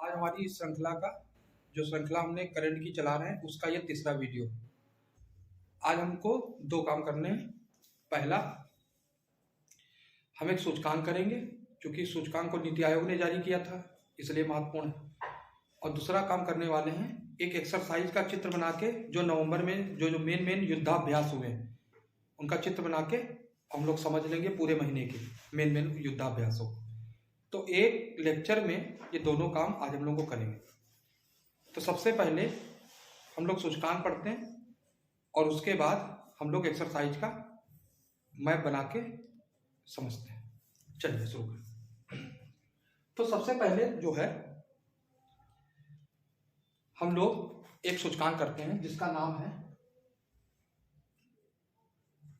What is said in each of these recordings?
आज हमारी इस श्रृंखला का जो श्रृंखला हमने करंट की चला रहे हैं उसका ये तीसरा वीडियो। आज हमको दो काम करने हैं। पहला, हम एक सूचकांक करेंगे क्योंकि सूचकांक को नीति आयोग ने जारी किया था इसलिए महत्वपूर्ण है। और दूसरा काम करने वाले हैं एक एक्सरसाइज का चित्र बना के जो नवंबर में जो मेन युद्धाभ्यास हुए हैं उनका चित्र बना के हम लोग समझ लेंगे पूरे महीने के मेन युद्धाभ्यासों। तो एक लेक्चर में ये दोनों काम आज हम लोग को करेंगे। तो सबसे पहले हम लोग सूचकांक पढ़ते हैं और उसके बाद हम लोग एक्सरसाइज का मैप बना के समझते हैं। चलिए शुरू करें। तो सबसे पहले जो है हम लोग एक सूचकांक करते हैं जिसका नाम है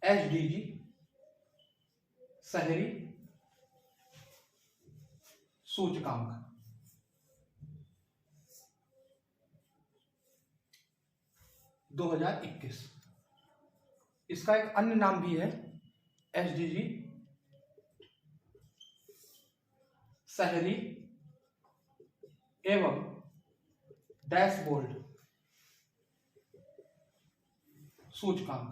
एचडीजी शहरी सूचकांक। (2021) इसका एक अन्य नाम भी है एचडीजी शहरी एवं डैशबोर्ड सूचकांक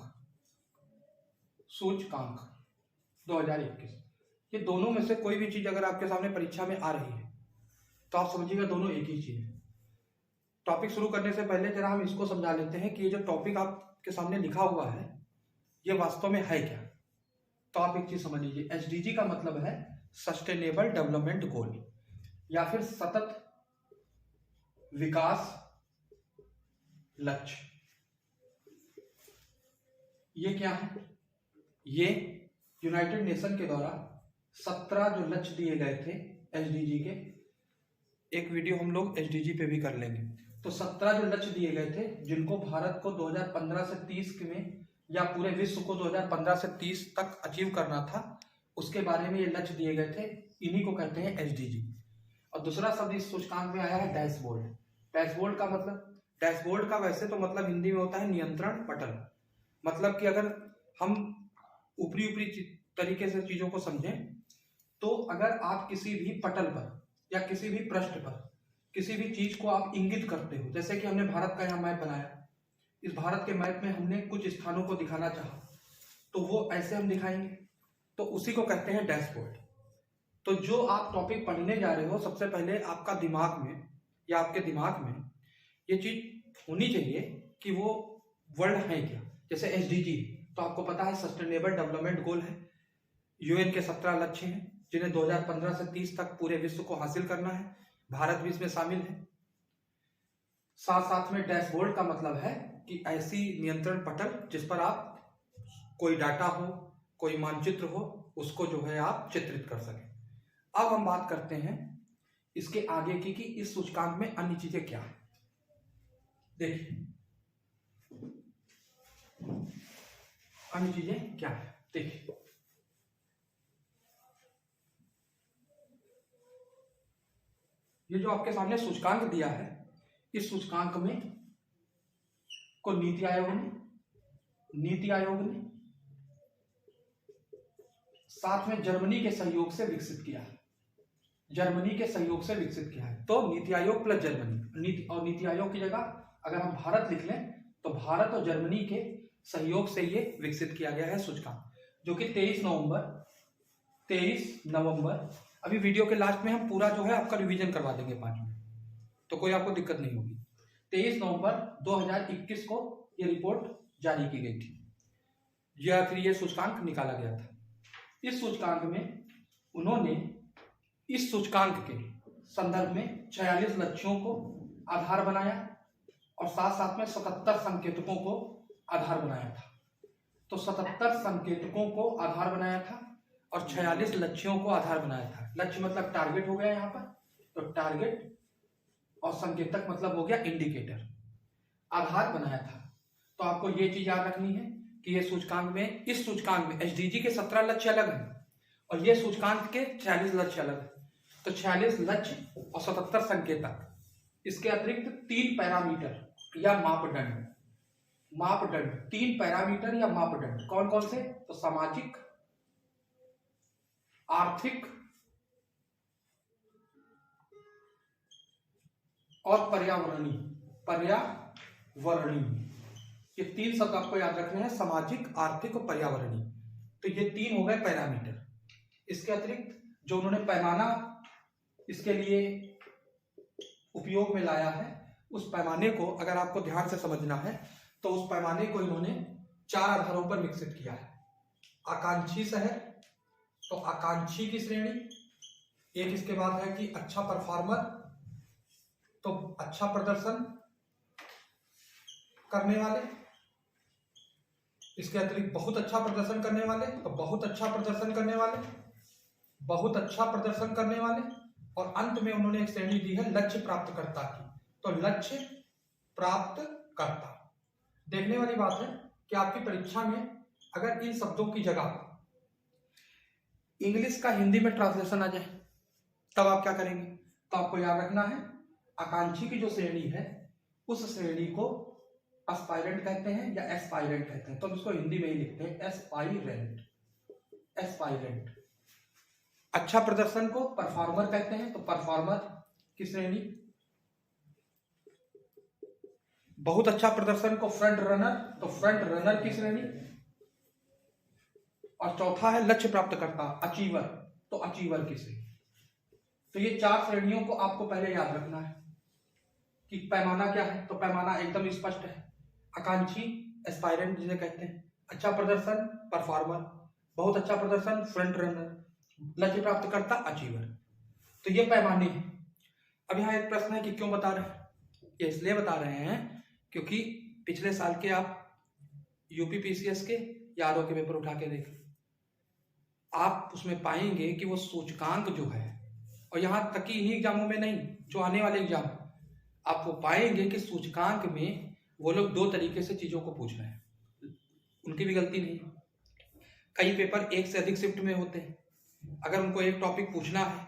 2021। ये दोनों में से कोई भी चीज अगर आपके सामने परीक्षा में आ रही है तो आप समझिएगा दोनों एक ही चीज है। टॉपिक शुरू करने से पहले जरा हम इसको समझा लेते हैं कि ये जो टॉपिक आपके सामने लिखा हुआ है ये वास्तव में है क्या। तो आप एक चीज समझ लीजिए, एसडीजी का मतलब है सस्टेनेबल डेवलपमेंट गोल या फिर सतत विकास लक्ष्य। ये क्या है? ये यूनाइटेड नेशन के द्वारा 17 जो लक्ष्य दिए गए थे एसडीजी के, एक वीडियो हम लोग एसडीजी पे भी कर लेंगे। तो 17 जो लक्ष्य दिए गए थे जिनको भारत को 2015 से 30 में या पूरे विश्व को 2015 से 30 तक अचीव करना था, उसके बारे में ये लक्ष्य दिए गए थे, इन्हीं को कहते हैं एसडीजी। और दूसरा शब्द इस सूचकांक में आया है डैशबोर्ड। डैशबोर्ड का मतलब, डैशबोर्ड का वैसे तो मतलब हिंदी में होता है नियंत्रण पटल। मतलब कि अगर हम ऊपरी तरीके से चीजों को समझें तो अगर आप किसी भी पटल पर या किसी भी पृष्ठ पर किसी भी चीज को आप इंगित करते हो, जैसे कि हमने भारत का यहाँ मैप बनाया, इस भारत के मैप में हमने कुछ स्थानों को दिखाना चाहा तो वो ऐसे हम दिखाएंगे, तो उसी को कहते हैं डैशबोर्ड। तो जो आप टॉपिक पढ़ने जा रहे हो सबसे पहले आपका दिमाग में या आपके दिमाग में ये चीज होनी चाहिए कि वो वर्ड है क्या। जैसे एसडीजी तो आपको पता है सस्टेनेबल डेवलपमेंट गोल है, यूएन के 17 लक्ष्य हैं जिन्हें 2015 से 30 तक पूरे विश्व को हासिल करना है, भारत भी इसमें शामिल है। साथ साथ में डैशबोर्ड का मतलब है कि ऐसी नियंत्रण पटल जिस पर आप कोई डाटा हो, कोई मानचित्र हो, उसको जो है आप चित्रित कर सकें। अब हम बात करते हैं इसके आगे की कि इस सूचकांक में अन्य चीजें क्या है। देखिए अन्य चीजें क्या है, देखिए ये जो आपके सामने सूचकांक दिया है, इस सूचकांक में को नीति आयोग ने साथ में जर्मनी के सहयोग से विकसित किया है। तो नीति आयोग प्लस जर्मनी, और नीति आयोग की जगह अगर हम भारत लिख लें तो भारत और जर्मनी के सहयोग से ये विकसित किया गया है सूचकांक, जो कि 23 नवंबर अभी वीडियो के लास्ट में हम पूरा जो है आपका रिवीजन करवा देंगे 5 मिनट, तो कोई आपको दिक्कत नहीं होगी। 23 नवंबर 2021 को ये रिपोर्ट जारी की गई थी या फिर ये सूचकांक निकाला गया था। इस सूचकांक में उन्होंने इस सूचकांक के संदर्भ में 46 लक्ष्यों को आधार बनाया और साथ साथ में 77 संकेतकों को आधार बनाया था। तो 77 संकेतकों को आधार बनाया था और 46 लक्ष्यों को आधार बनाया था। लक्ष्य मतलब टारगेट हो गया यहाँ पर, तो टारगेट, और संकेतक मतलब हो गया इंडिकेटर, आधार बनाया था। तो आपको ये चीज याद रखनी है कि ये सूचकांक में, इस सूचकांक में एसडीजी के 17 लक्ष्य अलग हैं और ये सूचकांक के 46 लक्ष्य अलग हैं। तो 46 लक्ष्य और 77 संकेतक, इसके अतिरिक्त 3 पैरामीटर या मापदंड, 3 पैरामीटर या मापदंड कौन कौन से? तो सामाजिक, आर्थिक और पर्यावरणीय। पर्यावरणीय, ये 3 शब्द आपको याद रखने हैं, सामाजिक, आर्थिक और पर्यावरणीय। तो ये 3 हो गए पैरामीटर। इसके अतिरिक्त जो उन्होंने पैमाना इसके लिए उपयोग में लाया है, उस पैमाने को अगर आपको ध्यान से समझना है तो उस पैमाने को इन्होंने 4 आधारों पर विकसित किया है। आकांक्षी शहर, तो आकांक्षी की श्रेणी। एक इसके बाद है कि अच्छा परफॉर्मर, तो अच्छा प्रदर्शन करने वाले। इसके अतिरिक्त बहुत अच्छा प्रदर्शन करने वाले, तो बहुत अच्छा प्रदर्शन करने वाले, बहुत अच्छा प्रदर्शन करने वाले। और अंत में उन्होंने एक श्रेणी दी है लक्ष्य प्राप्तकर्ता की, तो लक्ष्य प्राप्तकर्ता। देखने वाली बात है कि आपकी परीक्षा में अगर इन शब्दों की जगह इंग्लिश का हिंदी में ट्रांसलेशन आ जाए तब आप क्या करेंगे? तो आपको याद रखना है आकांक्षी की जो श्रेणी है उस श्रेणी को एस्पायरेंट कहते हैं या एस्पायरेंट कहते हैं, तो हम इसको हिंदी में ही लिखते हैं एस्पायरेंट। एस्पायरेंट। अच्छा प्रदर्शन को परफॉर्मर कहते हैं, तो परफॉर्मर की श्रेणी। बहुत अच्छा प्रदर्शन को फ्रंट रनर, तो फ्रंट रनर की श्रेणी। और चौथा है लक्ष्य प्राप्त करता, अचीवर, तो अचीवर की श्रेणी। तो ये 4 श्रेणियों को आपको पहले याद रखना है कि पैमाना क्या है। तो पैमाना एकदम स्पष्ट है, आकांक्षी एस्पायरेंट जिसे कहते हैं, अच्छा प्रदर्शन परफॉर्मर, बहुत अच्छा प्रदर्शन फ्रंट रनर, लक्ष्य प्राप्त करता अचीवर। तो ये पैमाने हैं। अब यहाँ एक प्रश्न है कि क्यों बता रहे हैं? ये इसलिए बता रहे हैं क्योंकि पिछले साल के आप यूपीपीसीएस के या आरओ के पेपर उठा के देखें, आप उसमें पाएंगे कि वो सूचकांक जो है, और यहाँ तक कि इन्हीं एग्जामों में नहीं, जो आने वाले एग्जाम आपको पाएंगे कि सूचकांक में वो लोग 2 तरीके से चीजों को पूछ रहे हैं। उनकी भी गलती नहीं। कई पेपर एक से अधिक शिफ्ट में होते हैं, अगर उनको एक टॉपिक पूछना है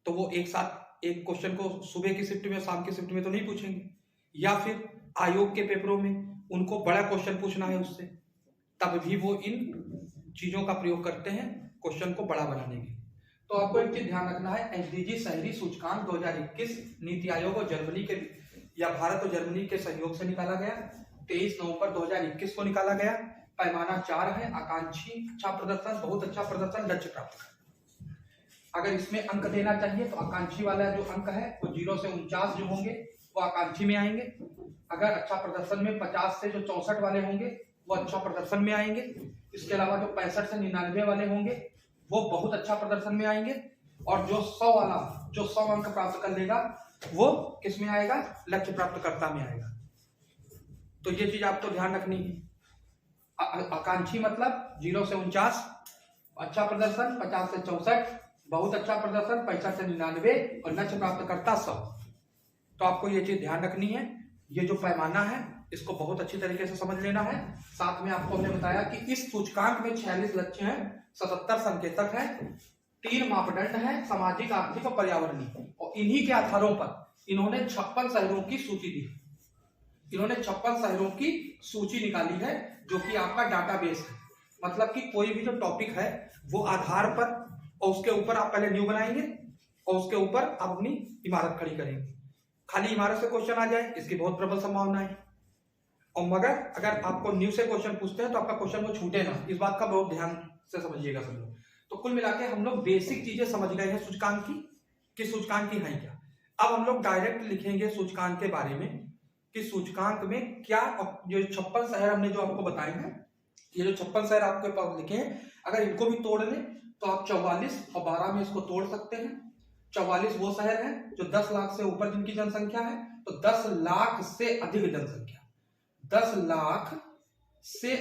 तो वो एक साथ एक क्वेश्चन को सुबह की शिफ्ट में शाम की शिफ्ट में तो नहीं पूछेंगे, या फिर आयोग के पेपरों में उनको बड़ा क्वेश्चन पूछना है उससे, तब भी वो इन चीजों का प्रयोग करते हैं क्वेश्चन को बड़ा बनाने के। तो आपको एक चीज ध्यान रखना है, एसडीजी शहरी सूचकांक 2021 नीति आयोग और जर्मनी के या भारत और जर्मनी के सहयोग से निकाला गया। 23 नवंबर 2021 को निकाला गया। पैमाना 4 है, आकांक्षी, अच्छा प्रदर्शन, बहुत अच्छा प्रदर्शन, लक्ष्य प्राप्त करना। अगर इसमें अंक देना चाहिए तो आकांक्षी वाला जो अंक है वो 0 से 49 जो होंगे वो आकांक्षी में आएंगे। अगर अच्छा प्रदर्शन में 50 से जो 64 वाले होंगे वो अच्छा प्रदर्शन में आएंगे। इसके अलावा जो 65 से 99 वाले होंगे वो बहुत अच्छा प्रदर्शन में आएंगे। और जो 100 वाला, जो 100 अंक प्राप्त कर लेगा वो किस में आएगा? लक्ष्य प्राप्तकर्ता में आएगा। तो ये चीज आपको ध्यान रखनी है। आकांक्षी मतलब 0 से 49, अच्छा प्रदर्शन 50 से 64, बहुत अच्छा प्रदर्शन 65 से 99 और लक्ष्य प्राप्त करता 100। तो आपको ये चीज ध्यान रखनी है। ये जो पैमाना है इसको बहुत अच्छी तरीके से समझ लेना है। साथ में आपको हमने बताया कि इस सूचकांक में 46 लक्ष्य हैं, 77 संकेतक हैं, 3 मापदंड हैं, सामाजिक, आर्थिक और पर्यावरणीय। और इन्हीं के आधारों पर इन्होंने 56 शहरों की सूची दी। इन्होंने 56 शहरों की सूची निकाली है जो कि आपका डाटाबेस है। मतलब कि कोई भी जो टॉपिक है वो आधार पर, और उसके ऊपर आप पहले न्यू बनाएंगे और उसके ऊपर आप अपनी इमारत खड़ी करेंगे। खाली इमारत से क्वेश्चन आ जाए इसकी बहुत प्रबल संभावना है। और मगर अगर आपको न्यू से क्वेश्चन पूछते हैं तो आपका क्वेश्चन वो छूटे ना, इस बात का बहुत ध्यान से समझिएगा सब लोग। तो कुल मिला के हम लोग बेसिक चीजें समझ गए हैं सूचकांक की, कि सूचकांक की है क्या। अब हम लोग डायरेक्ट लिखेंगे सूचकांक के बारे में कि सूचकांक में क्या, जो 56 शहर हमने जो आपको बताए हैं, ये जो 56 शहर आपके पास लिखे हैं, अगर इनको भी तोड़ लें तो आप 44 और 12 में इसको तोड़ सकते हैं। 44 वो शहर हैं जो 10 लाख से ऊपर जिनकी जनसंख्या है, तो 10 लाख से अधिक जनसंख्या, 10 लाख से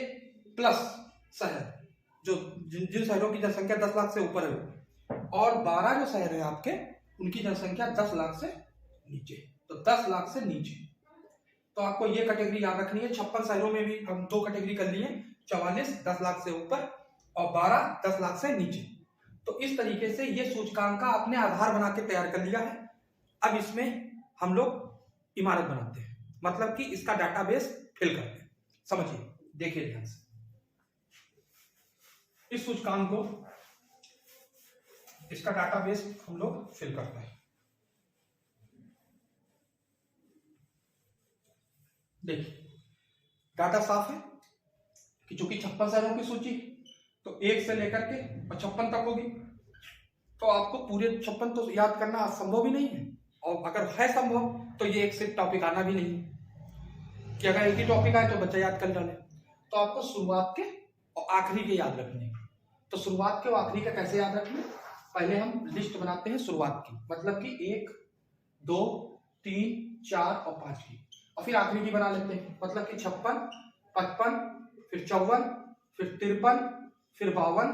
प्लस शहर, जो जिन शहरों की जनसंख्या 10 लाख से ऊपर है। और 12 जो शहर है आपके उनकी जनसंख्या 10 लाख से नीचे, तो 10 लाख से नीचे। तो आपको ये कैटेगरी याद रखनी है। 56 शहरों में भी हम 2 कैटेगरी कर लिए, 44 10 लाख से ऊपर और 12 10 लाख से नीचे। तो इस तरीके से ये सूचकांक का आपने आधार बना के तैयार कर लिया है। अब इसमें हम लोग इमारत बनाते हैं, मतलब कि इसका डाटाबेस फिल करते हैं। समझिए, देखिए ध्यान से। इस सूचकांक को, इसका डाटाबेस हम लोग फिल करते हैं। देखिए डाटा साफ है कि चूंकि 56 शहरों की सूची तो 1 से लेकर के 56 तक होगी, तो आपको पूरे 56 तो याद करना संभव ही नहीं है, और अगर है संभव तो ये एक सिर्फ टॉपिक आना भी नहीं है कि अगर एक ही टॉपिक आए तो बच्चा याद कर डाले। तो आपको शुरुआत के और आखिरी के याद रखने। तो शुरुआत के और आखिरी का कैसे याद रखना, पहले हम लिस्ट बनाते हैं शुरुआत की, मतलब कि 1 2 3 4 और 5 की, और फिर आखिरी की बना लेते हैं, मतलब कि 56 55 फिर 54 फिर 53 फिर 52,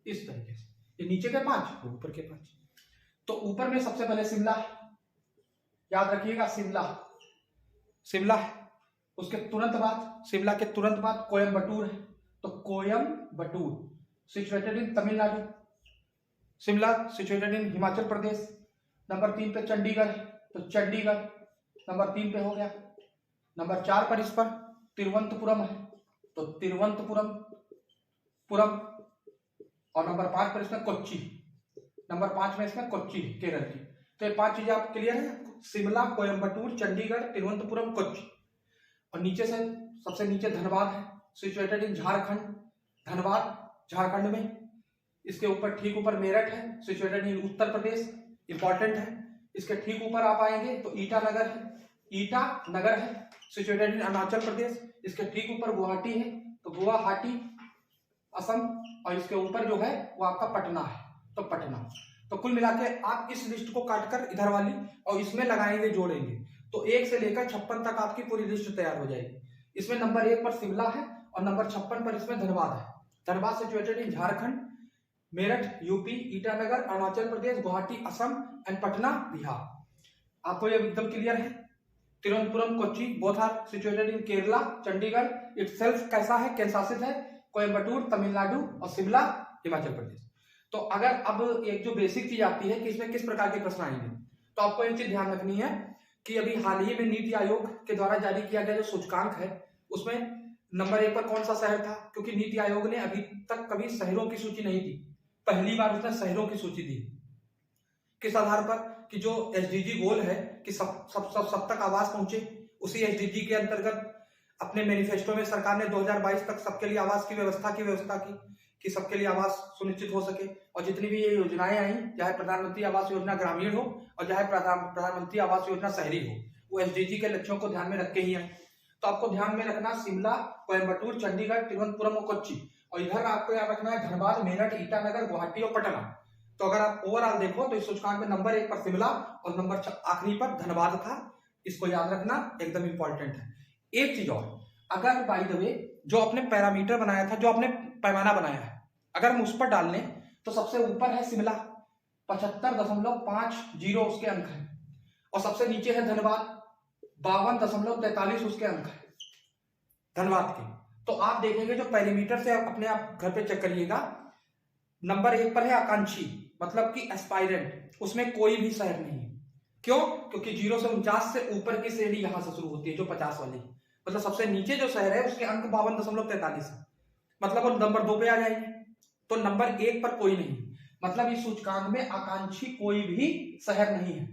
इस तरीके से। ये नीचे के 5 ऊपर के 5। तो ऊपर में सबसे पहले शिमला, याद रखिएगा शिमला, शिमला उसके तुरंत बाद, शिमला के तुरंत बाद कोयम्बटूर है, तो Coimbatore situated in Tamil Nadu. Shimla situated in Himachal Pradesh. Number 3 पे चंडीगढ़, तो चंडीगढ़ नंबर 3 पे हो गया। नंबर 4 पर इस पर तिरुवनंतपुरम है, तो तिरुवनंतपुरम पुरम। और नंबर 5 पर इसमें कोच्चि, नंबर 5 में इसमें कोच्चि केरल की। तो ये 5 चीजें आप क्लियर है, शिमला, कोयम्बटूर, चंडीगढ़, तिरुवनंतपुरम, कोच्चि। और नीचे से सबसे नीचे धनबाद है, सिचुएटेड इन झारखंड, धनबाद झारखंड में। इसके ऊपर ठीक ऊपर मेरठ है, situated in Uttar Pradesh, important है। इसके ठीक ऊपर आप आएंगे तो ईटानगर है, ईटानगर है, सिचुएटेड इन अरुणाचल प्रदेश। इसके ठीक ऊपर गुवाहाटी है, तो गुवाहाटी असम। और इसके ऊपर जो है वो आपका पटना है, तो पटना। तो कुल मिला के आप इस लिस्ट को काटकर इधर वाली और इसमें लगाएंगे, जोड़ेंगे, तो 1 से लेकर 56 तक आपकी पूरी लिस्ट तैयार हो जाएगी। इसमें नंबर 1 पर शिमला है और नंबर 56 पर इसमें धनबाद है। Dhanbad situated in Jharkhand, Meerut UP, Itanagar Arunachal Pradesh, Guwahati Assam and Patna Bihar. आपको ये एकदम क्लियर है। Thiruvananthapuram, Kochi both are situated in Kerala. Chandigarh itself कैसा है, केंद्र शासित है। कोयम्बटूर तमिलनाडु और शिमला हिमाचल प्रदेश। तो अगर अब एक जो बेसिक चीज आती है कि इसमें किस प्रकार के प्रश्न आएंगे, तो आपको एक चीज ध्यान रखनी है कि अभी हाल ही में नीति आयोग के द्वारा जारी किया गया जो सूचकांक है, उसमें नंबर 1 पर कौन सा शहर था, क्योंकि नीति आयोग ने अभी तक कभी शहरों की सूची नहीं दी, पहली बार उसने शहरों की सूची दी। किस आधार पर, कि जो एसडीजी गोल है कि सब तक आवास पहुंचे, उसी एसडीजी के अंतर्गत अपने मैनिफेस्टो में सरकार ने 2022 तक सबके लिए आवास की व्यवस्था की कि सबके लिए आवास सुनिश्चित हो सके। और जितनी भी ये योजनाएं आई, चाहे प्रधानमंत्री आवास योजना ग्रामीण हो और चाहे प्रधानमंत्री आवास योजना शहरी हो, वो एसडीजी के लक्ष्यों को ध्यान में रख के ही आई। तो आपको ध्यान में रखना शिमला, कोयम्बटूर, चंडीगढ़, तिरुवनंतपुरम और कोच्चि, और इधर आपको याद रखना है धनबाद, मेरठ, ईटानगर, गुवाहाटी और पटना। तो अगर आप ओवरऑल देखो तो इस सूचकांक में नंबर 1 पर शिमला और नंबर आखिरी पर धनबाद था, इसको याद रखना एकदम इंपॉर्टेंट है। एक चीज और, अगर बाय द वे जो आपने पैरामीटर बनाया था, जो आपने पैमाना बनाया है, अगर हम उस पर डाल लें तो सबसे ऊपर है शिमला 75.50 उसके अंक है, और सबसे नीचे है धनबाद 52.43 उसके अंक है धनबाद के। तो आप देखेंगे जो पैरामीटर से अपने आप घर पे चेक करिएगा, नंबर 1 पर है आकांक्षी, मतलब कि एस्पायरेंट, उसमें कोई भी शहर नहीं है। क्यों? क्योंकि 0 से 49 से ऊपर की श्रेणी यहां से शुरू होती है, जो 50 वाली, मतलब सबसे नीचे जो शहर है उसके अंक 52.43 है, मतलब वो नंबर 2 पे आ जाएंगे। तो नंबर 1 पर कोई नहीं, मतलब इस सूचकांक में आकांक्षी कोई भी शहर नहीं है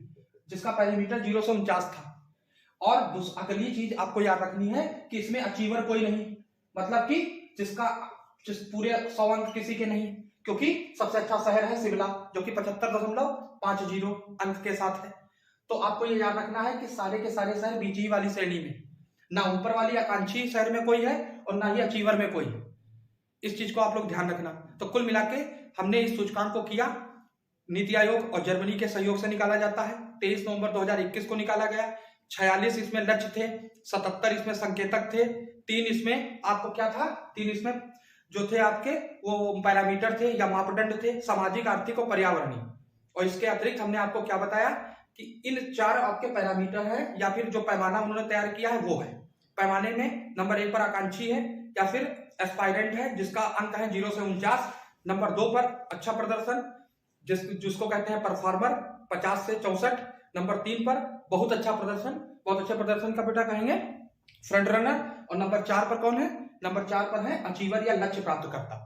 जिसका पैरामीटर 0 से 49 था। और अगली चीज आपको याद रखनी है कि इसमें अचीवर कोई नहीं, मतलब कि जिस पूरे 100 अंक किसी के नहीं, क्योंकि सबसे अच्छा शहर है शिमला जो कि 75.50 अंक के साथ है। तो आपको ये याद रखना है कि सारे के सारे शहर बीच वाली श्रेणी में, ना ऊपर वाली आकांक्षी शहर में कोई है और ना ही अचीवर में कोई है। इस चीज को आप लोग ध्यान रखना। तो कुल मिला के हमने इस सूचकांक को किया, नीति आयोग और जर्मनी के सहयोग से निकाला जाता है। 23 नवंबर 2021 को निकाला गया। 46 इसमें लक्ष्य थे, 77 इसमें संकेतक थे, 3 इसमें आपको क्या था, 3 इसमें जो थे आपके वो पैरामीटर थे या मापदंड थे, सामाजिक, आर्थिक और पर्यावरणीय। और इसके अतिरिक्त हमने आपको क्या बताया कि इन 4 आपके पैरामीटर है या फिर जो पैमाना उन्होंने तैयार किया है वो है। पैमाने में नंबर 1 पर आकांक्षी है या फिर एस्पायरेंट है जिसका अंक है 0 से 49, नंबर 2 पर अच्छा प्रदर्शन जिसको कहते हैं परफॉर्मर 50 से 64, नंबर 3 पर बहुत अच्छा प्रदर्शन का बेटा कहेंगे फ्रंट रनर, और नंबर 4 पर कौन है, नंबर 4 पर है अचीवर या लक्ष्य प्राप्त करता।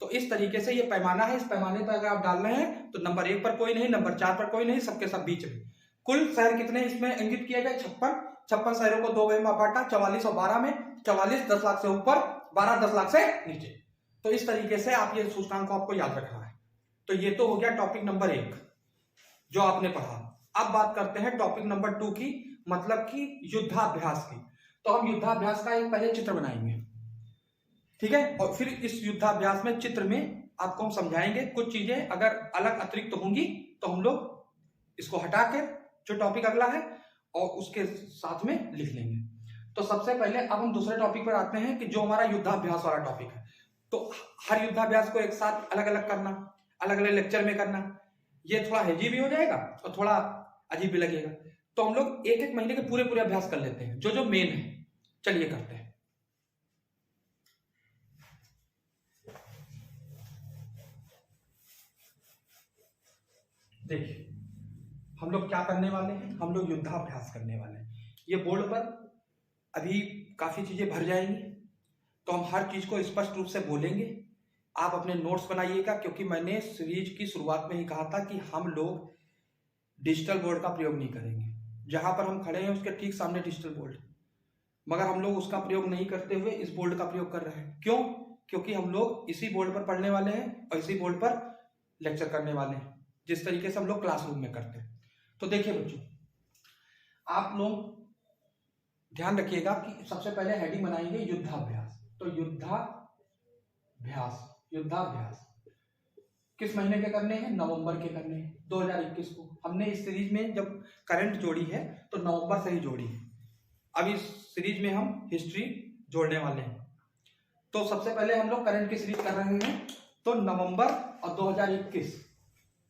तो इस तरीके से ये पैमाना है, इस पैमाने पर अगर आप डाल रहे हैं तो नंबर 1 पर कोई नहीं, नंबर 4 पर कोई नहीं, सबके सब बीच में। कुल शहर कितने इसमें इंगित किए गए, 56, 56 शहरों को 2 भाग में बांटा, 44 और 12 में, 44 10 लाख से ऊपर, 12 10 लाख से नीचे। तो इस तरीके से आप ये सूचकांक को आपको याद रखना है। तो ये तो हो गया टॉपिक नंबर 1 जो आपने पढ़ा। अब बात करते हैं टॉपिक नंबर 2 की, मतलब कि युद्धाभ्यास की। तो हम युद्धाभ्यास का एक पहले चित्र बनाएंगे, ठीक है, और फिर इस युद्धाभ्यास में चित्र में आपको हम समझाएंगे कुछ चीजें अगर अलग अतिरिक्त तो होंगी तो हम लोग इसको हटा के जो टॉपिक अगला है और उसके साथ में लिख लेंगे। तो सबसे पहले अब हम दूसरे टॉपिक पर आते हैं कि जो हमारा युद्धाभ्यास वाला टॉपिक है। तो हर युद्धाभ्यास को एक साथ अलग अलग करना, अलग अलग लेक्चर में करना, ये थोड़ा हेजी भी हो जाएगा और थोड़ा अजीब भी लगेगा। तो हम लोग एक एक महीने के पूरे पूरे अभ्यास कर लेते हैं जो जो मेन है। चलिए करते हैं। देखिए हम लोग क्या करने वाले हैं, हम लोग युद्धाभ्यास करने वाले हैं। ये बोर्ड पर अभी काफी चीजें भर जाएंगी, तो हम हर चीज को स्पष्ट रूप से बोलेंगे। आप अपने नोट्स बनाइएगा, क्योंकि मैंने सीरीज की शुरुआत में ही कहा था कि हम लोग डिजिटल बोर्ड का प्रयोग नहीं करेंगे। जहां पर हम खड़े हैं उसके ठीक सामने डिजिटल बोर्ड है, मगर हम लोग उसका प्रयोग नहीं करते हुए इस बोर्ड का प्रयोग कर रहे हैं। क्यों? क्योंकि हम लोग इसी बोर्ड पर पढ़ने वाले हैं और इसी बोर्ड पर लेक्चर करने वाले हैं, जिस तरीके से हम लोग क्लासरूम में करते हैं। तो देखिए बच्चों, आप लोग ध्यान रखिएगा कि सबसे पहले हेडिंग बनाएंगे युद्धाभ्यास। तो युद्धाभ्यास, युद्धाभ्यास किस महीने के करने हैं? नवंबर के करने हैं, 2021 को। हमने इस सीरीज में जब करंट जोड़ी है तो नवंबर से ही जोड़ी है। अब इस सीरीज में हम हिस्ट्री जोड़ने वाले हैं। तो सबसे पहले हम लोग करंट की सीरीज कर रहे हैं, तो नवंबर और 2021,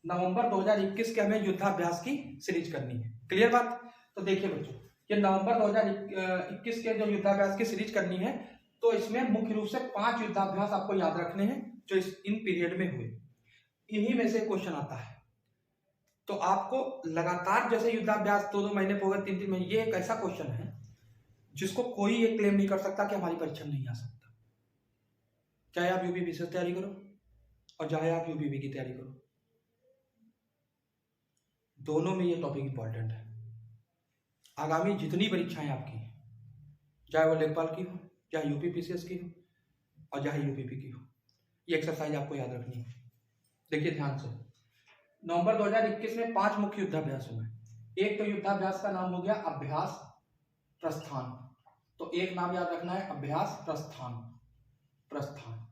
नवंबर 2021 के हमें युद्धाभ्यास की सीरीज करनी है। क्लियर बात? तो देखिए बच्चों, ये नवंबर 2021 के जो युद्धाभ्यास की सीरीज करनी है, तो इसमें मुख्य रूप से 5 युद्धाभ्यास आपको याद रखने हैं जो इन पीरियड में हुए। इन्हीं में से क्वेश्चन आता है। तो आपको लगातार जैसे युद्धाभ्यास 2-2 महीने पे हो गए, 3-3 महीने, ये एक ऐसा क्वेश्चन है जिसको कोई ये क्लेम नहीं कर सकता कि हमारी परीक्षा में नहीं आ सकता। चाहे आप यूपी से तैयारी करो और चाहे आप यूपीपी की तैयारी करो, दोनों में ये टॉपिक इंपॉर्टेंट है। आगामी जितनी परीक्षाएं आपकी, चाहे वो लेखपाल की हो, चाहे यूपी पीसीएस की हो और चाहे यूपीपी की हो, ये एक्सरसाइज आपको याद रखनी है। देखिए ध्यान से, नवंबर 2021 में 5 मुख्य युद्धाभ्यास हुए। एक तो युद्धाभ्यास का नाम हो गया अभ्यास प्रस्थान। तो एक नाम याद रखना है, अभ्यास प्रस्थान, प्रस्थान।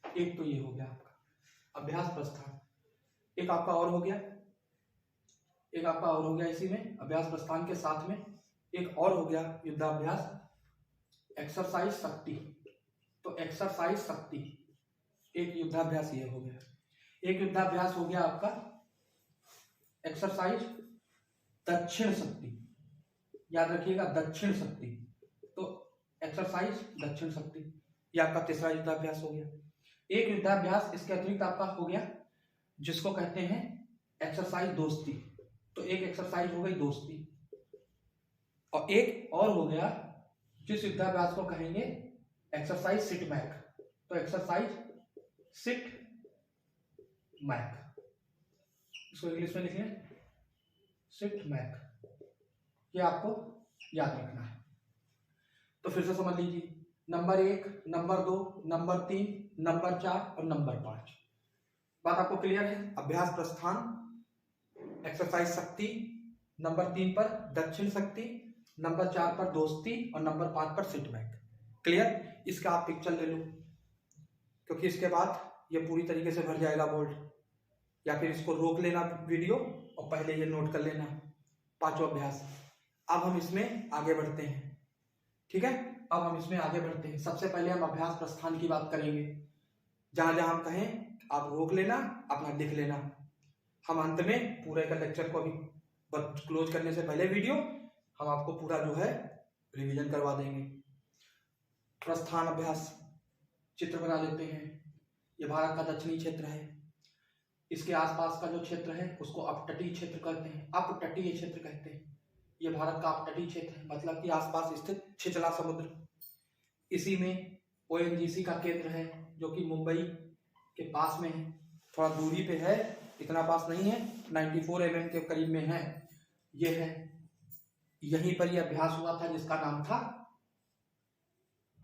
एक तो ये हो गया आपका अभ्यास प्रस्थान। एक आपका और हो गया, एक आपका और हो गया इसी में अभ्यास प्रस्थान के साथ में एक और हो गया युद्धाभ्यास एक्सरसाइज शक्ति। तो एक्सरसाइज शक्ति एक युद्धाभ्यास ये हो गया। एक युद्धाभ्यास हो गया आपका एक्सरसाइज दक्षिण शक्ति, याद रखिएगा दक्षिण शक्ति। तो एक्सरसाइज दक्षिण शक्ति, ये आपका तीसरा युद्धाभ्यास हो गया। एक युद्धाभ्यास इसके अतिरिक्त आपका हो गया जिसको कहते हैं एक्सरसाइज दोस्ती। तो एक एक्सरसाइज हो गई दोस्ती, और एक और हो गया जिस युद्धाभ्यास को कहेंगे एक्सरसाइज सिट मैक। तो एक्सरसाइज सिट मैक, इसको इंग्लिश में लिख लें सिट मैक, ये आपको याद रखना है। तो फिर से समझ लीजिए, नंबर 1, नंबर 2, नंबर 3, नंबर 4 और नंबर 5। बात आपको क्लियर है? अभ्यास प्रस्थान, एक्सरसाइज शक्ति, नंबर 3 पर दक्षिण शक्ति, नंबर 4 पर दोस्ती और नंबर 5 पर सिट बैक। क्लियर? इसका आप पिक्चर ले लो, क्योंकि इसके बाद ये पूरी तरीके से भर जाएगा बोर्ड। या फिर इसको रोक लेना वीडियो और पहले ये नोट कर लेना 5 अभ्यास। अब हम इसमें आगे बढ़ते हैं, ठीक है? अब हम इसमें आगे बढ़ते हैं। सबसे पहले हम अभ्यास प्रस्थान की बात करेंगे। जहां जहां हम कहें आप रोक लेना, अपना लिख लेना। हम अंत में पूरे का लेक्चर को अभी क्लोज करने से पहले वीडियो हम आपको पूरा जो है रिवीजन करवा देंगे। प्रस्थान अभ्यास चित्र बना लेते हैं। ये भारत का दक्षिणी क्षेत्र है, इसके आसपास का जो क्षेत्र है उसको अपतटीय क्षेत्र कहते हैं, अपतटीय क्षेत्र कहते हैं। ये भारत का अपतटीय क्षेत्र है, मतलब कि आसपास स्थित छिछला समुद्र। इसी में ओएनजीसी का केंद्र है जो कि मुंबई के पास में है, थोड़ा दूरी पे है, इतना पास नहीं है, 94 mm के करीब में है। ये है यहीं पर यह अभ्यास हुआ था जिसका नाम था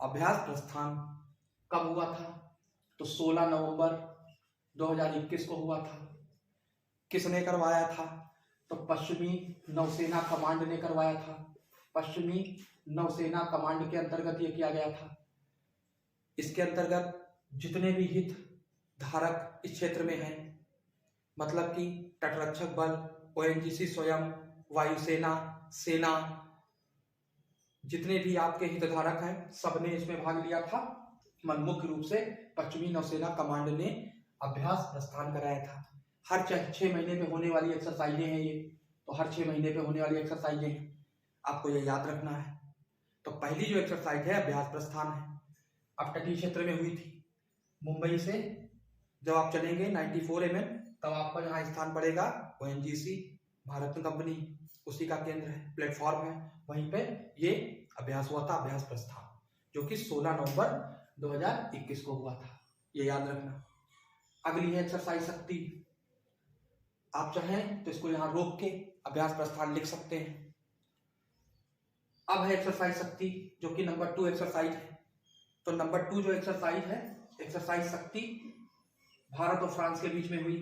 अभ्यास प्रस्थान। कब हुआ था? तो 16 नवंबर 2021 को हुआ था। किसने करवाया था? तो पश्चिमी नौसेना कमांड ने करवाया था। पश्चिमी नौसेना कमांड के अंतर्गत यह किया गया था। इसके अंतर्गत जितने भी हित धारक इस क्षेत्र में हैं, मतलब कि तटरक्षक बल, ओएनजीसी स्वयं, वायुसेना, सेना, जितने भी आपके हितधारक हैं, सबने इसमें भाग लिया था। मुख्य रूप से पश्चिमी नौसेना कमांड ने अभ्यास प्रस्थान कराया था। हर 6 महीने पे होने वाली एक्सरसाइजें हैं ये, तो हर 6 महीने पे होने वाली एक्सरसाइजें हैं, आपको ये याद रखना है। तो पहली जो एक्सरसाइज है अभ्यास प्रस्थान है, अब तटीय क्षेत्र में हुई थी। मुंबई से जब आप चलेंगे 94 mm, तब आपका यहाँ स्थान पड़ेगा ओएनजीसी भारत कंपनी, उसी का केंद्र है, प्लेटफॉर्म है, वहीं पे ये अभ्यास हुआ था, अभ्यास प्रस्थान, जो कि 16 नवंबर 2021 को हुआ था, ये याद रखना। अगली है एक्सरसाइज शक्ति। आप चाहें तो इसको यहाँ रोक के अभ्यास प्रस्थान लिख सकते हैं। अब है एक्सरसाइज शक्ति, जो कि नंबर 2 एक्सरसाइज है। तो नंबर 2 जो एक्सरसाइज है, एक्सरसाइज शक्ति, भारत और फ्रांस के बीच में हुई।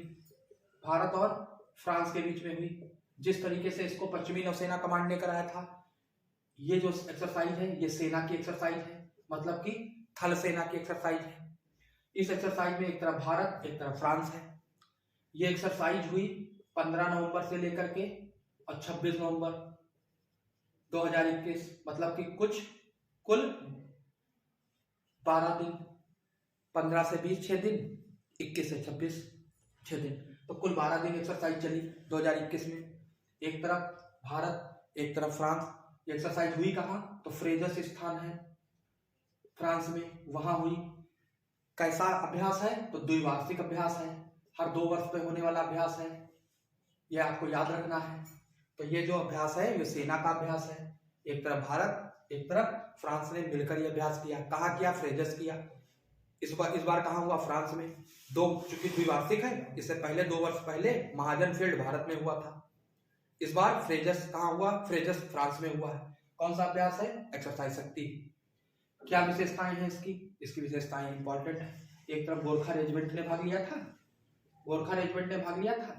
भारत और फ्रांस के बीच में हुई। जिस तरीके से इसको पश्चिमी नौसेना कमांड ने कराया था, ये जो एक्सरसाइज है ये सेना की एक्सरसाइज है, मतलब कि थल सेना की एक्सरसाइज है। इस एक्सरसाइज में एक तरफ भारत, एक तरफ फ्रांस है। ये एक्सरसाइज हुई 15 नवंबर से लेकर के और 26 नवंबर 2021, मतलब कि कुल 12 दिन, 15 से 20 6 दिन, 21 से 26 6 दिन, तो कुल 12 दिन एक्सरसाइज चली 2021 में। एक तरफ भारत, एक तरफ फ्रांस। ये एक्सरसाइज हुई कहाँ? तो फ्रेजस स्थान है फ्रांस में, वहां हुई। कैसा अभ्यास है? तो द्विवार्षिक अभ्यास है, हर 2 वर्ष पे होने वाला अभ्यास है, यह आपको याद रखना है। तो ये जो अभ्यास है ये सेना का अभ्यास है। एक तरफ भारत, एक तरफ फ्रांस ने मिलकर यह अभ्यास किया। कहाँ किया? फ्रेजस किया। इस बार कहाँ हुआ? फ्रांस में। चूंकि द्विवार्षिक है, इससे पहले 2 वर्ष पहले महाजन फील्ड भारत में हुआ था। इस बार फ्रेजस कहाँ हुआ? फ्रेजस फ्रांस में हुआ है। कौन सा अभ्यास है? एक्सरसाइज शक्ति। क्या विशेषताएं हैं इसकी? इसकी विशेषताएं इंपॉर्टेंट है। एक तरफ गोरखा रेजिमेंट ने भाग लिया था, गोरखा रेजिमेंट ने भाग लिया था,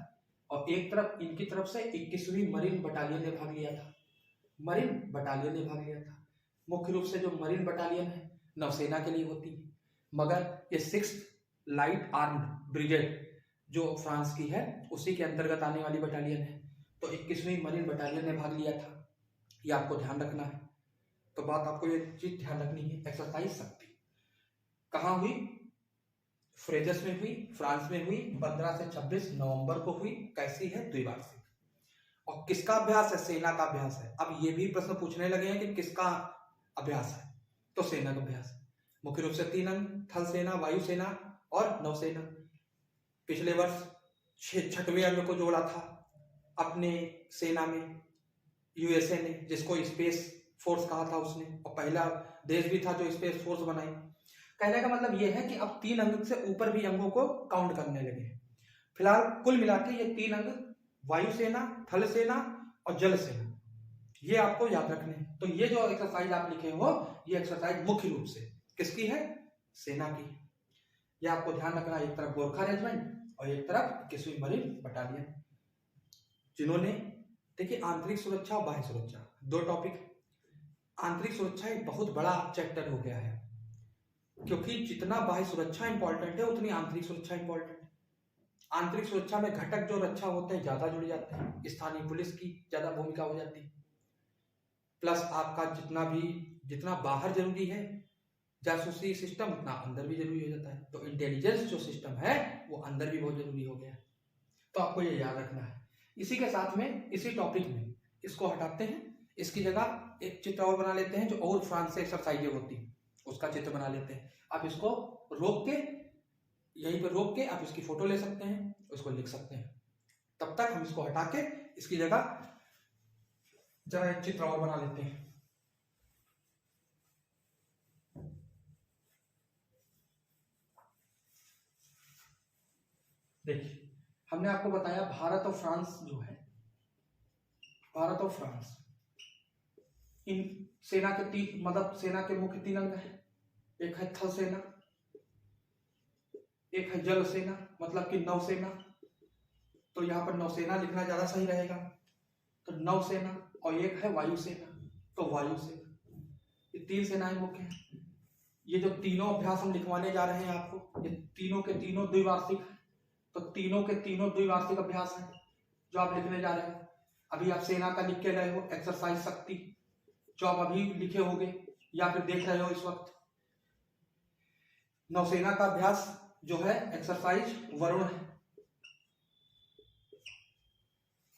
और एक तरफ इनकी तरफ से 21वीं मरीन बटालियन ने भाग लिया था। मरीन बटालियन ने भाग लिया था। मुख्य रूप से जो मरीन बटालियन है नौसेना के लिए होती है, मगर ये 6th लाइट आर्म्ड ब्रिगेड जो फ्रांस की है उसी के अंतर्गत आने वाली बटालियन है। तो 21वीं मरीन बटालियन ने भाग लिया था, ये आपको ध्यान रखना है। तो बात आपको ये चीज ध्यान रखनी है। एक्सरसाइज शक्ति कहाँ हुई? फ्रेजस में हुई, फ्रांस में हुई, 15 से 26 नवंबर को हुई। कैसी है? द्विवार्षिक। और किसका अभ्यास है? सेना का अभ्यास है। अब ये भी प्रश्न पूछने लगे हैं कि किसका अभ्यास है, तो सेना का अभ्यास है। मुख्य रूप से 3 अंग, थल सेना, वायुसेना और नौसेना। पिछले वर्ष 6वें अंग को जोड़ा था अपने सेना में यूएसए ने, जिसको स्पेस फोर्स कहा था उसने, और पहला देश भी था जो स्पेस फोर्स बनाई। कहने का मतलब यह है कि अब 3 अंग से ऊपर भी अंगों को काउंट करने लगे। फिलहाल कुल मिला के ये 3 अंग, वायुसेना, थल सेना और जल सेना, ये आपको याद रखने हैं। तो ये जो एक्सरसाइज आप लिखे हो, ये एक्सरसाइज मुख्य रूप से किसकी है? सेना की। ये आपको ध्यान रखना, एक तरफ गोरखा रेजिमेंट और एक तरफ 21वीं मरीन बटालियन, जिन्होंने, देखिए आंतरिक सुरक्षा और बाह्य सुरक्षा 2 टॉपिक। आंतरिक सुरक्षा एक बहुत बड़ा चैप्टर हो गया है, क्योंकि जितना बाह्य सुरक्षा इंपॉर्टेंट है उतनी आंतरिक सुरक्षा इंपॉर्टेंट है। आंतरिक सुरक्षा में घटक जो रक्षा होते हैं ज्यादा जुड़ जाते हैं, स्थानीय पुलिस की ज्यादा भूमिका हो जाती है, प्लस आपका जितना बाहर जरूरी है जासूसी सिस्टम, उतना अंदर भी जरूरी हो जाता है। तो इंटेलिजेंस जो सिस्टम है वो अंदर भी बहुत जरूरी हो गया है। तो आपको ये याद रखना है। इसी के साथ में, इसी टॉपिक में इसको हटाते हैं, इसकी जगह एक चित्र और बना लेते हैं जो और फ्रांस से एक्सरसाइजें होती है उसका चित्र बना लेते हैं। आप इसको रोक के, यहीं पर रोक के आप इसकी फोटो ले सकते हैं, उसको लिख सकते हैं। तब तक हम इसको हटा के इसकी जगह जरा एक चित्र और बना लेते हैं। देखिए, हमने आपको बताया भारत और फ्रांस जो है, भारत और फ्रांस इन सेना के मतलब सेना के मुख्य 3 अंग है। एक है थल सेना, एक है जल सेना मतलब कि नौसेना, तो यहाँ पर नौसेना लिखना ज्यादा सही रहेगा, तो नौसेना, और एक है वायुसेना, तो वायुसेना। ये 3 सेनाएं मुख्य हैं। ये जो तीनों अभ्यास हम लिखवाने जा रहे हैं आपको, ये तीनों के तीनों द्विवार्षिक है, तो तीनों के तीनों द्विवार्षिक अभ्यास है जो आप लिखने जा रहे हैं। अभी आप सेना का लिख के गए हो एक्सरसाइज शक्ति, जो आप अभी लिखे होगे या फिर देख रहे हो इस वक्त। नौसेना का अभ्यास जो है एक्सरसाइज वरुण है,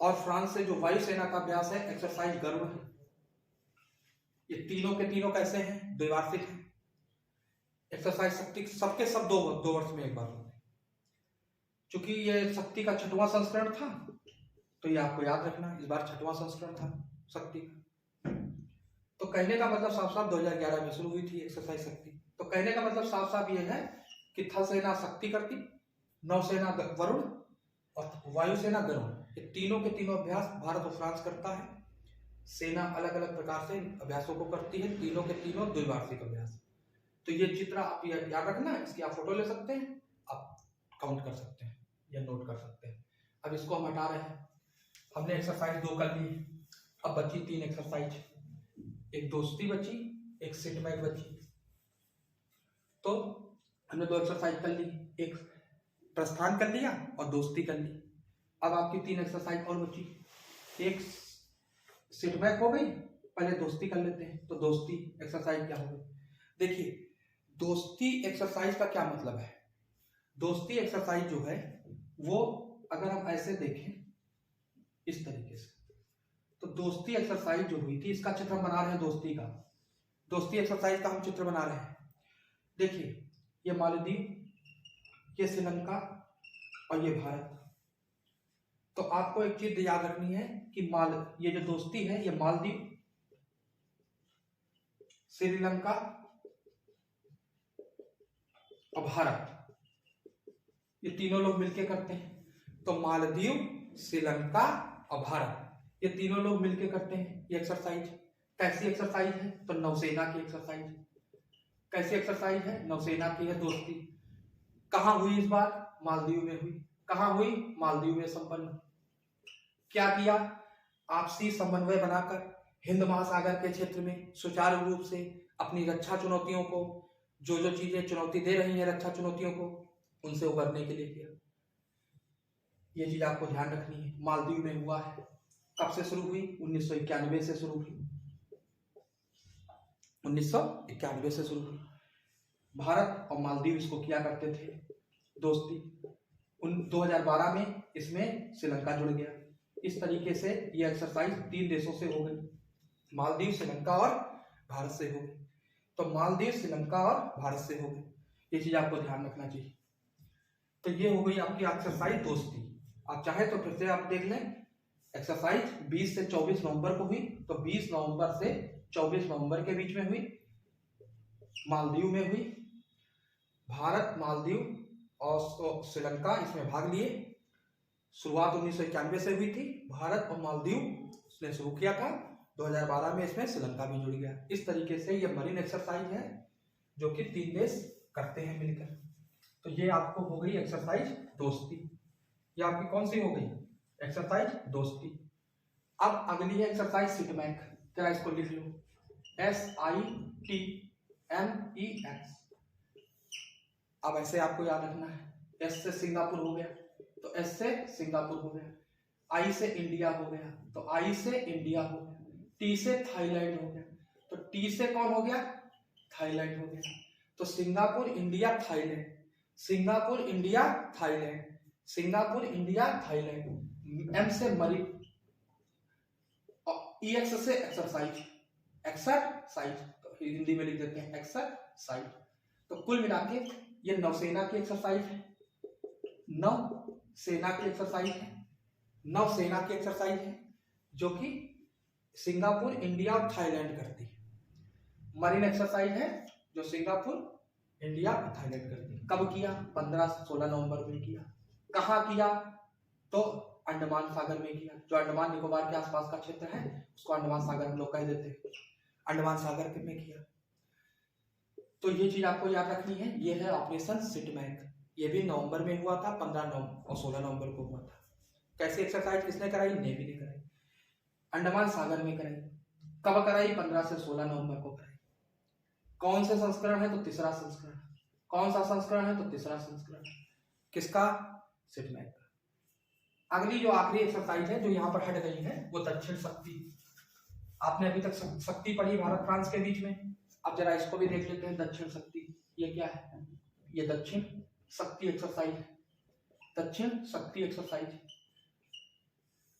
और फ्रांस से जो वायुसेना का अभ्यास है एक्सरसाइज गरुड़ है। ये तीनों के तीनों कैसे हैं? द्विवार्षिक हैं। एक्सरसाइज शक्ति सबके सब 2 वर्ष में एक बार होते हैं। चूंकि ये शक्ति का 6वां संस्करण था, तो ये आपको याद रखना, इस बार 6वां संस्करण था शक्ति का। तो कहने का मतलब साफ साफ 2011 में शुरू हुई थी एक्सरसाइज शक्ति। तो कहने का मतलब साफ साफ ये है कि थल सेना शक्ति करती, नौसेना वरुण और वायुसेना गरुड़। ये तीनों के तीनों अभ्यास भारत और फ्रांस करता है। सेना अलग अलग प्रकार से अभ्यासों को करती है, तीनों के तीनों द्विवार्षिक अभ्यास। तो ये चित्र आप याद रखना, इसकी आप फोटो ले सकते हैं, आप काउंट कर सकते हैं या नोट कर सकते हैं। अब इसको हम हटा रहे हैं। हमने एक्सरसाइज 2 कर ली, अब बची 3 एक्सरसाइज, एक दोस्ती बची, एक सिटमैक बची। तो हमने 2 एक्सरसाइज कर ली, एक प्रस्थान कर लिया और दोस्ती कर ली। अब आपकी 3 एक्सरसाइज और बची, एक सिटमैक हो गई, पहले दोस्ती कर लेते हैं। तो दोस्ती एक्सरसाइज क्या होगी? देखिए, दोस्ती एक्सरसाइज का क्या मतलब है? दोस्ती एक्सरसाइज जो है वो अगर हम ऐसे देखें इस तरीके से, तो दोस्ती एक्सरसाइज जो हुई थी, इसका चित्र हम बना रहे हैं दोस्ती का। दोस्ती एक्सरसाइज का हम चित्र बना रहे हैं। देखिए, ये मालदीव, ये श्रीलंका और ये भारत। तो आपको एक चीज याद रखनी है कि ये जो दोस्ती है, ये मालदीव, श्रीलंका और भारत, ये तीनों लोग मिलके करते हैं। तो मालदीव, श्रीलंका और भारत, ये तीनों लोग मिलके करते हैं ये एक्सरसाइज। कैसी एक्सरसाइज है? तो नौसेना की एक्सरसाइज। कैसी एक्सरसाइज है? नौसेना की है दोस्ती। कहां हुई इस बार? मालदीव में हुई। कहां हुई? मालदीव में संपन्न। क्या किया? आपसी समन्वय बनाकर हिंद महासागर के क्षेत्र में सुचारू रूप से अपनी रक्षा चुनौतियों को, जो जो चीजें चुनौती दे रही हैं रक्षा चुनौतियों को, उनसे उबरने के लिए किया। ये चीज आपको ध्यान रखनी है। मालदीव में हुआ है। कब से शुरू हुई? 1991 से शुरू हुई। 1991 से शुरू हुई। भारत और मालदीव इसको किया करते थे दोस्ती। 2012 में इसमें श्रीलंका जुड़ गया। इस तरीके से ये एक्सरसाइज 3 देशों से हो गई, मालदीव, श्रीलंका और भारत से हो गई। तो मालदीव, श्रीलंका और भारत से हो गई। ये चीज आपको ध्यान रखना चाहिए। तो ये हो गई आपकी एक्सरसाइज दोस्ती। आप चाहे तो फिर से आप देख लें, एक्सरसाइज 20 से 24 नवंबर को हुई। तो 20 नवंबर से 24 नवंबर के बीच में हुई, मालदीव में हुई। भारत, मालदीव और श्रीलंका इसमें भाग लिए। शुरुआत 1991 से हुई थी। भारत और मालदीव ने शुरू किया था। 2012 में इसमें श्रीलंका भी जुड़ गया। इस तरीके से ये मरीन एक्सरसाइज है जो कि 3 देश करते हैं मिलकर। तो ये आपको हो गई एक्सरसाइज दोस्ती। ये आपकी कौन सी हो गई? एक्सरसाइज दोस्ती। अब अगली है एक्सरसाइज सिटमैक। जरा इसको लिख लो, SITMEX। अब ऐसे आपको याद रखना है। एस से सिंगापुर हो गया, तो एस से सिंगापुर हो गया। आई से इंडिया हो गया, तो आई से इंडिया हो गया। टी से थाईलैंड हो गया, तो टी से कौन हो गया? थाईलैंड हो गया। तो Singapore, India, Thailand, Singapore, India, Thailand, Singapore, India, Thailand. M से मरी, और EX से एक्सरसाइज, एक्सरसाइज, तो हिंदी में लिख देते हैं एक्सरसाइज। तो कुल मिला के ये नौसेना की एक्सरसाइज है, नौसेना की एक्सरसाइज है, नौसेना की एक्सरसाइज है जो कि सिंगापुर, इंडिया और थाईलैंड करती है। मरीन एक्सरसाइज है जो सिंगापुर, इंडिया और थाईलैंड करती है। कब किया? 15 से 16 नवंबर में किया। कहाँ किया? तो अंडमान सागर में किया। जो अंडमान निकोबार के आसपास का क्षेत्र है उसको अंडमान सागर हम लोग कह देते हैं। अंडमान सागर में किया। तो ये चीज आपको याद रखनी है। ये है ऑपरेशन सिटमैक। ये भी नवंबर में हुआ था, 15 नवंबर और 16 नवंबर को हुआ था। कैसी एक्सरसाइज किसने कराई? नेवी ने कराई। अंडमान सागर में कराई। कब कराई? 15 से 16 नवंबर को कराई। कौन से संस्करण है? तो तीसरा संस्करण। कौन सा संस्करण है? तो तीसरा संस्करण। किसका? सिटमैक का। अगली जो आखिरी एक्सरसाइज है जो यहाँ पर हट गई है वो दक्षिण शक्ति। आपने अभी तक शक्ति पढ़ी भारत फ्रांस के बीच में। अब जरा इसको भी देख लेते हैं, दक्षिण शक्ति। ये क्या है? ये दक्षिण शक्ति एक्सरसाइज है। दक्षिण शक्ति एक्सरसाइज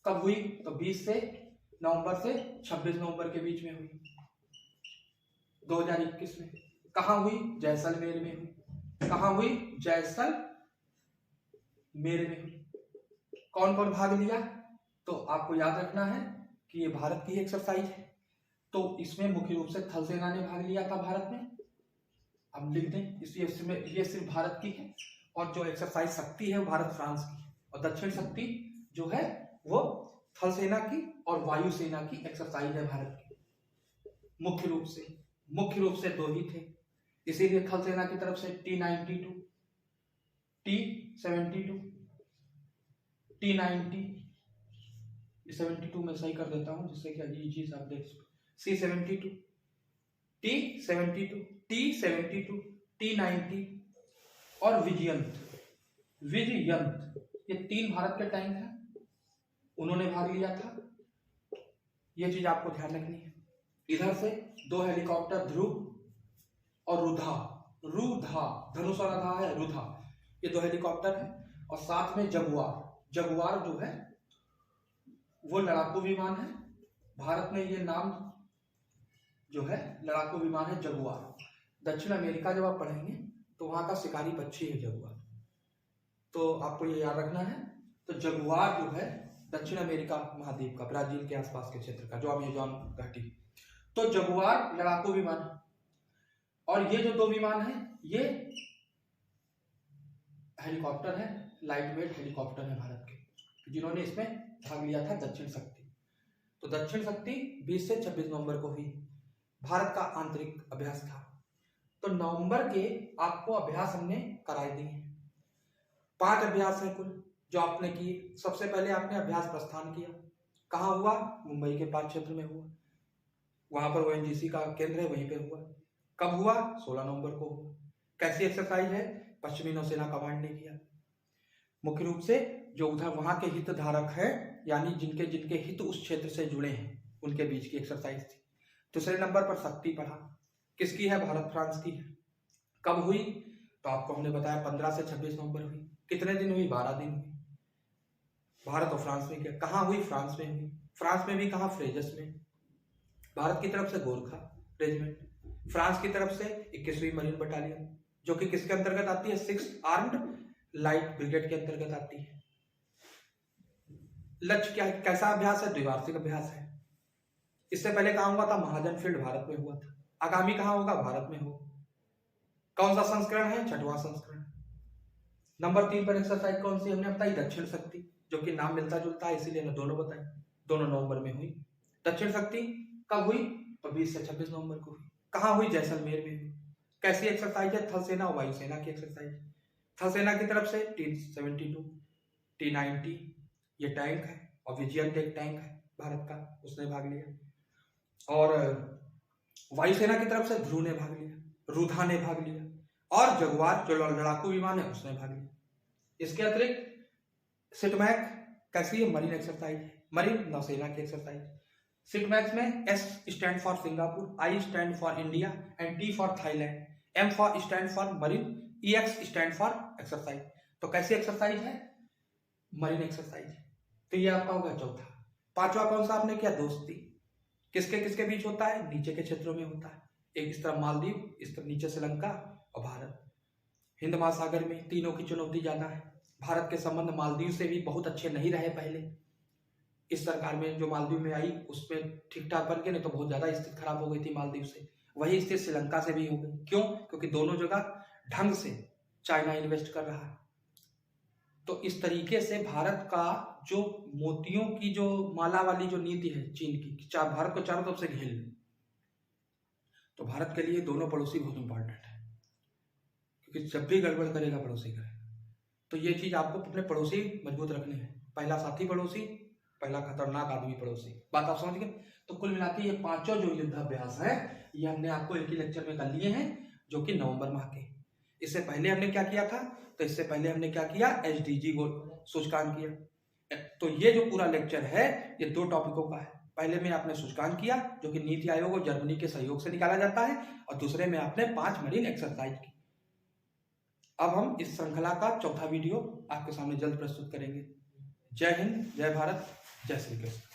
कब हुई? तो 20 से नवंबर से 26 नवंबर के बीच में हुई, 2021 में। कहां हुई? जैसलमेर में हुई। कहां हुई? जैसलमेर में हुई। कौन कौन भाग लिया? तो आपको याद रखना है कि ये भारत की एक्सरसाइज है। तो इसमें मुख्य रूप से थल सेना ने भाग लिया था भारत में। अब लिख दें इसमें, ये सिर्फ भारत की है। और जो एक्सरसाइज शक्ति है वो भारत फ्रांस की है। और दक्षिण शक्ति जो है वो थल सेना की और वायु सेना की एक्सरसाइज है भारत की। मुख्य रूप से दो ही थे, इसीलिए थल सेना की तरफ से T-92, T-72, T-90, 72 में सही कर देता हूं जिससे कि ये चीज आप देख सको। C-72, T-72, T-72, T-90 और विजयंत। ये 3 भारत के टैंक हैं, उन्होंने भाग लिया था। ये चीज आपको ध्यान रखनी है। इधर से 2 हेलीकॉप्टर ध्रुव और रुधा, धनुष और राधा है रुधा, ये 2 हेलीकॉप्टर है। और साथ में जगुआर जो है वो लड़ाकू विमान है। भारत में ये नाम जो है लड़ाकू विमान है जगुआर। दक्षिण अमेरिका जब आप पढ़ेंगे तो वहां का शिकारी पक्षी है जगुआर, तो आपको ये याद रखना है। तो जगुआर जो है दक्षिण अमेरिका महाद्वीप का, ब्राजील के आसपास के क्षेत्र का, जो अमेजॉन घाटी। तो जगुआर लड़ाकू विमान। और ये जो 2 विमान है ये हेलीकॉप्टर है, लाइट वेट हेलीकॉप्टर है भारत के, जिन्होंने इसमें भाग लिया था दक्षिण शक्ति। तो दक्षिण शक्ति 20 से 26 नवंबर को हुई। भारत का आंतरिक अभ्यास था। तो नवंबर के आपको अभ्यास हमने कराए दिए हैं। 5 अभ्यास है कुल जो आपने किए। सबसे पहले आपने अभ्यास प्रस्थान किया। कहाँ हुआ? मुंबई के पास क्षेत्र में हुआ। वहां पर ONGC का केंद्र है, वहीं पे हुआ। कब हुआ? 16 नवंबर को हुआ। कैसी एक्सरसाइज है? पश्चिमी नौसेना कमांड ने किया। मुख्य रूप से जो उधर वहां के हितधारक है, यानी जिनके हित उस क्षेत्र से जुड़े हैं, उनके बीच की एक्सरसाइज थी। दूसरे नंबर पर शक्ति पढ़ा। किसकी है? भारत फ्रांस की है। कब हुई? तो आपको हमने बताया 15 से 26 नवंबर हुई। कितने दिन हुई? 12 दिन हुई। भारत और फ्रांस में किया। कहाँ हुई? फ्रांस में हुई। फ्रांस में भी कहाँ? फ्रेजस में। भारत की तरफ से गोरखा रेजिमेंट, फ्रांस की तरफ से 21वीं मरीन बटालियन, जो कि किसके अंतर्गत आती है? 6th आर्म्ड लाइट ब्रिगेड के अंतर्गत आती है। लक्ष्य क्या है? कैसा अभ्यास है? द्विवार्षिक अभ्यास है। इससे पहले कहां हुआ था? महाजन फील्ड भारत में हुआ था। आगामी कहां होगा? भारत में होगा। कौन सा संस्करण है? 6वां संस्करण। नंबर 3 पर एक्सरसाइज कौन सी हमने बताई? दक्षिण शक्ति, जो कि नाम मिलता जुलता है इसीलिए हमने दोनों बताए। दोनों नवंबर में हुई। दक्षिण शक्ति कब हुई? तो 20 से 26 नवंबर को हुई। कहां हुई? जैसलमेर में हुई। कैसी एक्सरसाइज है? थल सेना और वायु सेना की एक्सरसाइज। थल सेना की तरफ से T-72, T-90 ये टैंक है, और विजयंत एक टैंक है भारत का, उसने भाग लिया। और वायुसेना की तरफ से ध्रुव ने भाग लिया, रुधा ने भाग लिया, और जगुआर जो लड़ाकू विमान है उसने भाग लिया। इसके अतिरिक्त सिटमैक कैसी है? मरीन एक्सरसाइज है, मरीन नौसेना की एक्सरसाइज। सिटमैक्स में S stand for Singapore, I stand for India and T for Thailand, M for stand for marine, EX stand for exercise. तो कैसी एक्सरसाइज है? Marine exercise. तो ये आपका होगा चौथा। 5वां कौन सा आपने किया? दोस्ती। किसके किसके बीच होता है? नीचे के क्षेत्रों में होता है। एक इस तरफ मालदीव, इस तरफ नीचे श्रीलंका और भारत। हिंद महासागर में तीनों की चुनौती ज्यादा है। भारत के संबंध मालदीव से भी बहुत अच्छे नहीं रहे पहले। इस सरकार में जो मालदीव में आई उसमें ठीक ठाक बन के, नहीं तो बहुत ज्यादा स्थिति खराब हो गई थी मालदीव से। वही स्थिति श्रीलंका से भी हो गई। क्यों? क्योंकि दोनों जगह ढंग से चाइना इन्वेस्ट कर रहा है। तो इस तरीके से भारत का जो मोतियों की जो माला वाली जो नीति है चीन की, भारत को चारों तरफ से घेर ले, तो भारत के लिए दोनों पड़ोसी बहुत इंपॉर्टेंट है, क्योंकि जब भी गड़बड़ करेगा पड़ोसी करेगा। तो ये चीज आपको अपने पड़ोसी मजबूत रखनी है। पहला साथी पड़ोसी, पहला खतरनाक आदमी पड़ोसी। बात आप समझ गए। तो कुल मिलाकर ये पांचों जो युद्धाभ्यास है ये हमने आपको एक ही लेक्चर में कर लिए हैं, जो कि नवंबर माह के। इससे पहले हमने क्या किया था, तो इससे पहले हमने क्या किया, एचडीजी को सूचकांक किया। तो ये जो पूरा लेक्चर है ये 2 टॉपिकों का है। पहले में आपने सूचकांक किया, जो कि नीति आयोग और जर्मनी के सहयोग से निकाला जाता है, और दूसरे में आपने 5 मरीन एक्सरसाइज की। अब हम इस श्रृंखला का चौथा वीडियो आपके सामने जल्द प्रस्तुत करेंगे। जय हिंद, जय भारत, जय श्री कृष्ण।